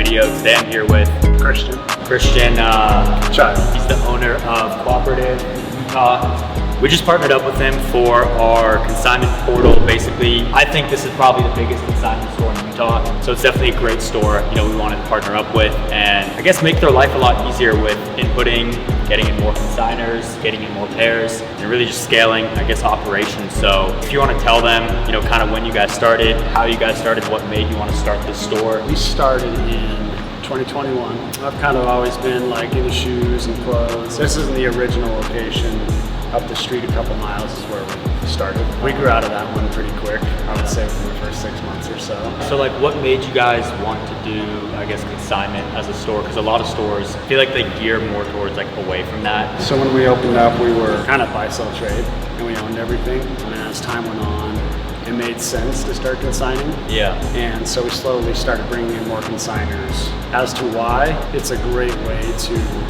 video. Today I'm here with Christian Child. He's the owner of Cooperative in Utah. We just partnered up with him for our consignment portal. Basically, I think this is probably the biggest consignment store in Utah, so it's definitely a great store, we wanted to partner up with and I guess make their life a lot easier with inputting, getting in more consigners, getting in more pairs, and really just scaling, operations. So if you want to tell them, kind of when you guys started, how you guys started, what made you want to start this store. We started in 2021. I've kind of always been like into shoes and clothes. This isn't the original location. Up the street a couple miles is where we started. We grew out of that one pretty quick, I would say within the first 6 months or so. So like what made you guys want to do, consignment as a store? Because a lot of stores, I feel like they gear more towards away from that. So when we opened up, we were kind of buy-sell trade and we owned everything. And as time went on, it made sense to start consigning. Yeah. And so we slowly started bringing in more consigners. As to why, it's a great way to,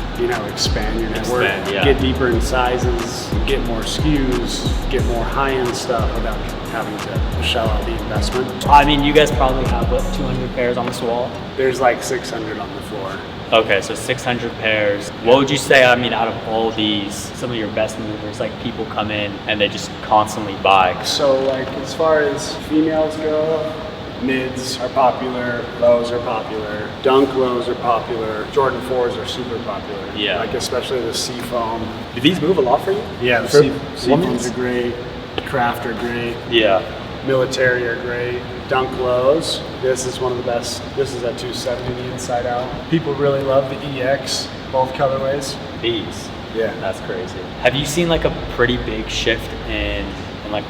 expand your network, get deeper in sizes, get more SKUs, get more high-end stuff without having to shell out the investment. You guys probably have, 200 pairs on this wall? There's like 600 on the floor. Okay, so 600 pairs. What would you say, out of all these, some of your best movers, people come in and they just constantly buy? So as far as females go, mids are popular, lows are popular, dunk lows are popular, Jordan 4s are super popular. Yeah. Especially the Seafoam. Do these move a lot for you? Yeah, the Seafoams are great, Craft are great. Yeah. Military are great. Dunk lows. This is one of the best. This is at 270 the inside out. People really love the EX, both colorways. These. Yeah. That's crazy. Have you seen a pretty big shift in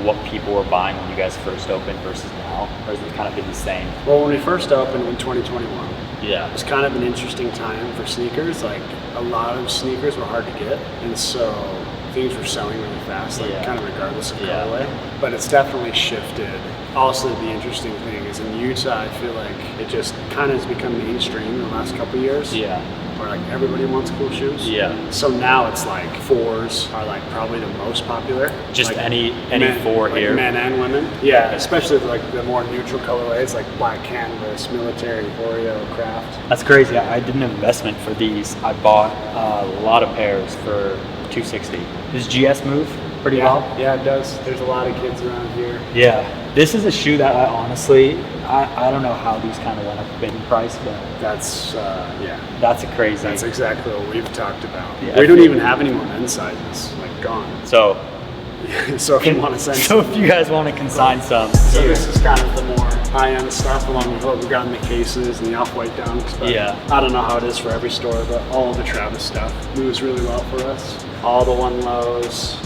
what people were buying when you guys first opened versus now? Or has it kind of been the same? Well, when we first opened in 2021, yeah, it was kind of an interesting time for sneakers. A lot of sneakers were hard to get, and so things were selling really fast, kind of regardless of colorway. But it's definitely shifted. Also, the interesting thing is in Utah, I feel like it just kind of has become mainstream in the last couple of years. Yeah. Where everybody wants cool shoes. Yeah. So now it's fours are probably the most popular. Just any men, four here. Men and women. Yeah, especially the more neutral colorways like black canvas, military, Oreo, Craft. That's crazy. I did an investment for these. I bought a lot of pairs for $260. Does GS move pretty well? Yeah, it does. There's a lot of kids around here. Yeah. This is a shoe that I honestly, I don't know how these kind of went up in price, but that's that's a crazy. That's exactly what we've talked about. Yeah, we don't even have any more men's sizes, gone. So if you want to send so if you guys want to consign some. So this is kind of the more high-end stuff along with what we've got in the cases and the off-white dunks. But yeah. I don't know how it is for every store, but all of the Travis stuff moves really well for us. All the one lows,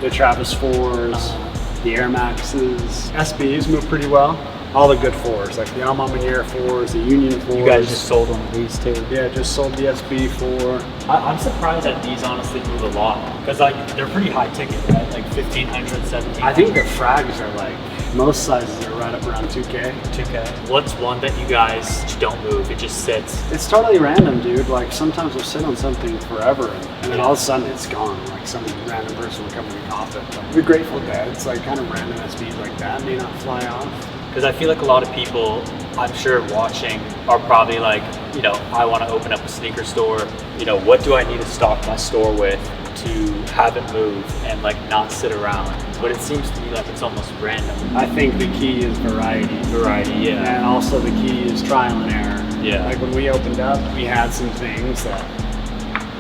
the Travis 4s, the Air Maxes, SBs move pretty well. All the good 4s, like the Alma Manier 4s, the Union 4s. You guys just sold one of these too. Yeah, just sold the SB 4. I'm surprised that these honestly move a lot because they're pretty high ticket, right? 1,500, 1,700. I think the frags are most sizes are right up around 2K. 2K. What's one that you guys don't move? It just sits. It's totally random, dude. Sometimes we'll sit on something forever and then all of a sudden it's gone. Some random person will come and off it. But the Grateful Dead, it's kind of random SBs like that may not fly off. Because I feel like a lot of people, I'm sure watching, are probably I want to open up a sneaker store. What do I need to stock my store with to have it move and not sit around? But it seems to me like it's almost random. I think the key is variety. Variety, yeah. And also the key is trial and error. Yeah. When we opened up, we had some things that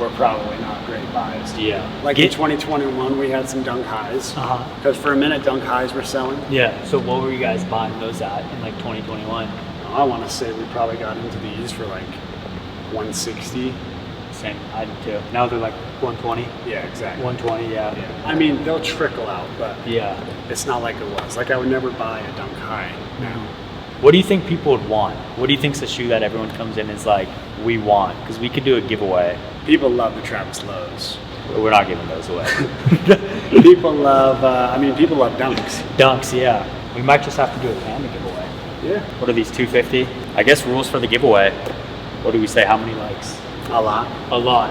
were probably not great buys. Yeah. In 2021, we had some Dunk Highs. Because for a minute, Dunk Highs were selling. Yeah. So what were you guys buying those at in 2021? I want to say we probably got into these for 160. Same. I did too. Now they're 120. Yeah, exactly. 120. Yeah. They'll trickle out, but it's not like it was. I would never buy a Dunk High now. What do you think people would want? What do you think's the shoe that everyone comes in and is we want? Because we could do a giveaway. People love the Travis Lows. We're not giving those away. People love Dunks. Dunks, yeah. We might just have to do a Panda giveaway. Yeah. What are these, 250? I guess rules for the giveaway. What do we say? How many likes? A lot. A lot.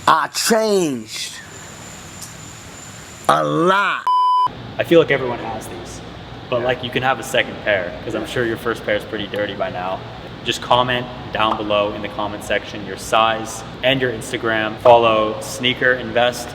I changed. A lot. I feel like everyone has these. But you can have a second pair because I'm sure your first pair is pretty dirty by now. just comment down below in the comment section your size and your Instagram. Follow Sneaker Invest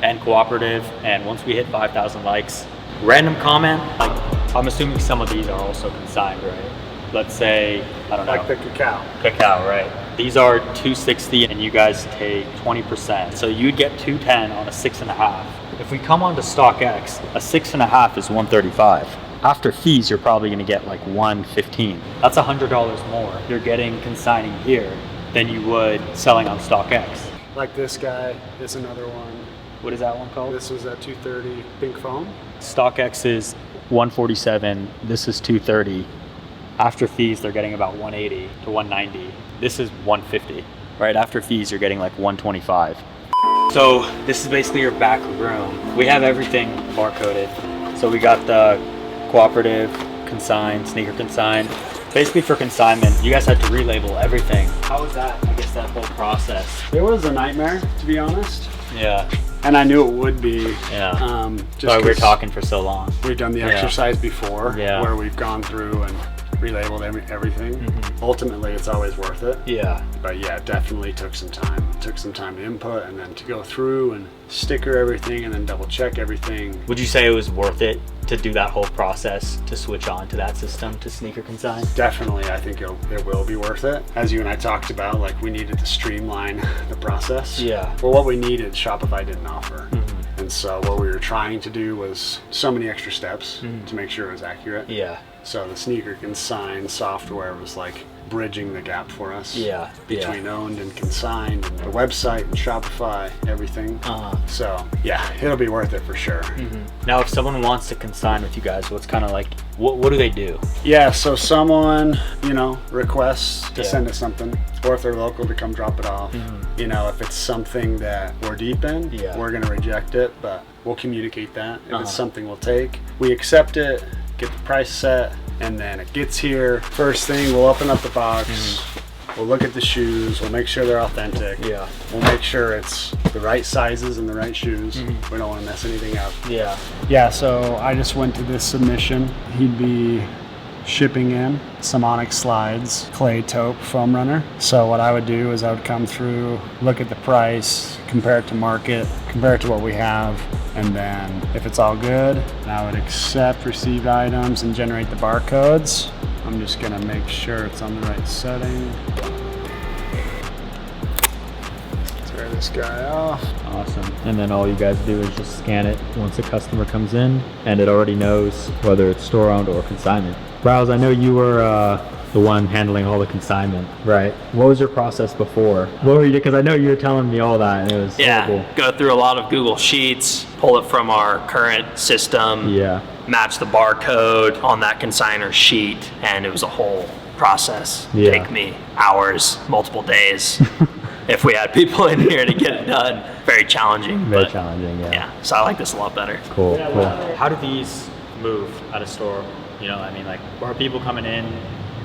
and Cooperative, and once we hit 5,000 likes, random comment, like I'm assuming some of these are also consigned, right? Let's say, I don't know. Like the cacao. Cacao, right? These are 260 and you guys take 20%. So you'd get 210 on a 6.5. If we come on to StockX, a 6.5 is 135. After fees, you're probably gonna get like 115. That's $100 more you're getting consigning here than you would selling on StockX. Like this guy is another one. What is that one called? This was at 230 pink foam. StockX is 147, this is 230. After fees, they're getting about 180 to 190. This is 150, right? After fees, you're getting like 125. So this is basically your back room. We have everything barcoded. So we got the cooperative, consign, sneaker consign. Basically for consignment, you guys had to relabel everything. How was that, I guess, that whole process? It was a nightmare, to be honest. Yeah. And I knew it would be. Yeah. Just That's why we were talking for so long. We've done the exercise before, Yeah. where we've gone through and relabeled everything. Ultimately, it's always worth it. Yeah. But yeah, it definitely took some time. It took some time to input and then to go through and sticker everything and then double check everything. Would you say it was worth it to do that whole process to switch on to that system, to sneaker consign? Definitely, I think it will be worth it. As you and I talked about, like we needed to streamline the process. Yeah. Well, what we needed, Shopify didn't offer. And so what we were trying to do was so many extra steps to make sure it was accurate. Yeah. So the sneaker consign software was like bridging the gap for us. Yeah. Between owned and consigned, and the website and Shopify, everything. So yeah, it'll be worth it for sure. Now, if someone wants to consign with you guys, what's kind of like, what do they do? Yeah, so someone, requests to send us something, or if they're local, to come drop it off. If it's something that we're deep in, we're gonna reject it, but we'll communicate that. If it's something we'll take, we accept it, get the price set, and then it gets here. First thing, we'll open up the box, we'll look at the shoes, we'll make sure they're authentic. Yeah. We'll make sure it's the right sizes and the right shoes. We don't want to mess anything up. Yeah. Yeah, so I just went to this submission. He'd be shipping in some Onyx slides, clay taupe foam runner. So what I would do is I would come through, look at the price, compare it to market, compare it to what we have, and then if it's all good, I would accept received items and generate the barcodes. I'm just gonna make sure it's on the right setting. Tear this guy off. Awesome. And then all you guys do is just scan it once a customer comes in, and it already knows whether it's store-owned or consignment. Browse, I know you were the one handling all the consignment, right? What was your process before? What were you, because I know you were telling me all that, and it was so cool. Go through a lot of Google Sheets, pull it from our current system, match the barcode on that consigner sheet, and it was a whole process. Take me hours, multiple days. If we had people in here to get it done, very challenging. Very challenging, yeah. So I like this a lot better. Cool. How do these move at a store? Like, are people coming in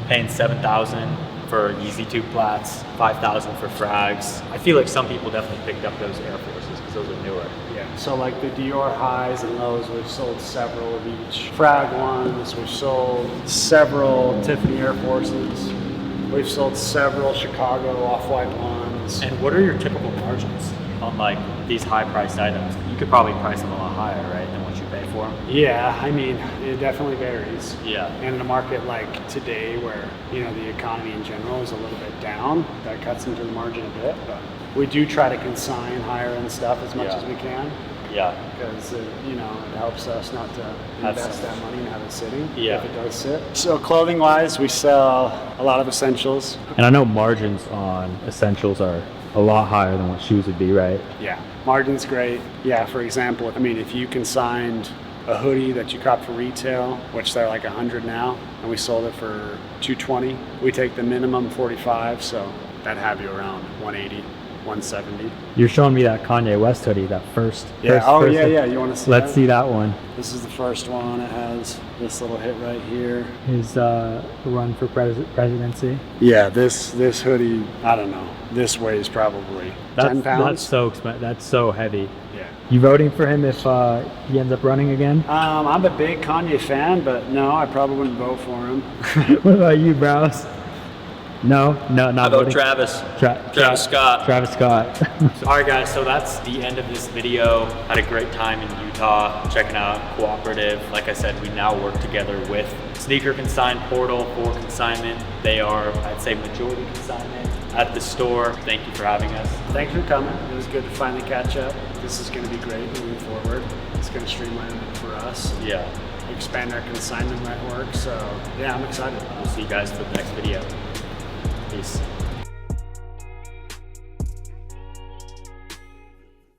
paying $7,000 for Yeezy 2 Plats, $5,000 for Frags? I feel like some people definitely picked up those Air Forces because those are newer. Yeah. So like the Dior highs and lows, we've sold several of each. Frag ones, we've sold several Tiffany Air Forces. We've sold several Chicago Off-White ones. And what are your typical margins on like these high-priced items? You could probably price them a lot higher, right, than what you pay for them? Yeah, I mean, it definitely varies. Yeah. And in a market like today where, the economy in general is a little bit down, that cuts into the margin a bit, but we do try to consign higher end stuff as much as we can. Yeah. Because it helps us not to invest that money and have it sitting if it does sit. So clothing wise, we sell a lot of essentials. And I know margins on essentials are a lot higher than what shoes would be, right? Yeah, margin's great. Yeah, for example, if you consigned a hoodie that you caught for retail, which they're like 100 now, and we sold it for 220, we take the minimum 45, so that'd have you around 180, 170. You're showing me that Kanye West hoodie, that first. Yeah. Yeah. You want to see? Let's see that one. This is the first one. It has this little hit right here. His run for presidency. Yeah. This hoodie, I don't know. This weighs probably 10 pounds. That's so expensive. That's so heavy. Yeah. You voting for him if he ends up running again? I'm a big Kanye fan, but no, I probably wouldn't vote for him. What about you, Browse? No, not How about voting. Travis? Travis Scott. Travis Scott. All right, guys. So that's the end of this video. Had a great time in Utah, checking out Cooperative. Like I said, we now work together with Sneaker Consign Portal for consignment. They are, I'd say, majority consignment at the store. Thank you for having us. Thanks for coming. It was good to finally catch up. This is going to be great moving forward. It's going to streamline it for us. Yeah. Expand our consignment network. So yeah, I'm excited. We'll see you guys for the next video. Peace.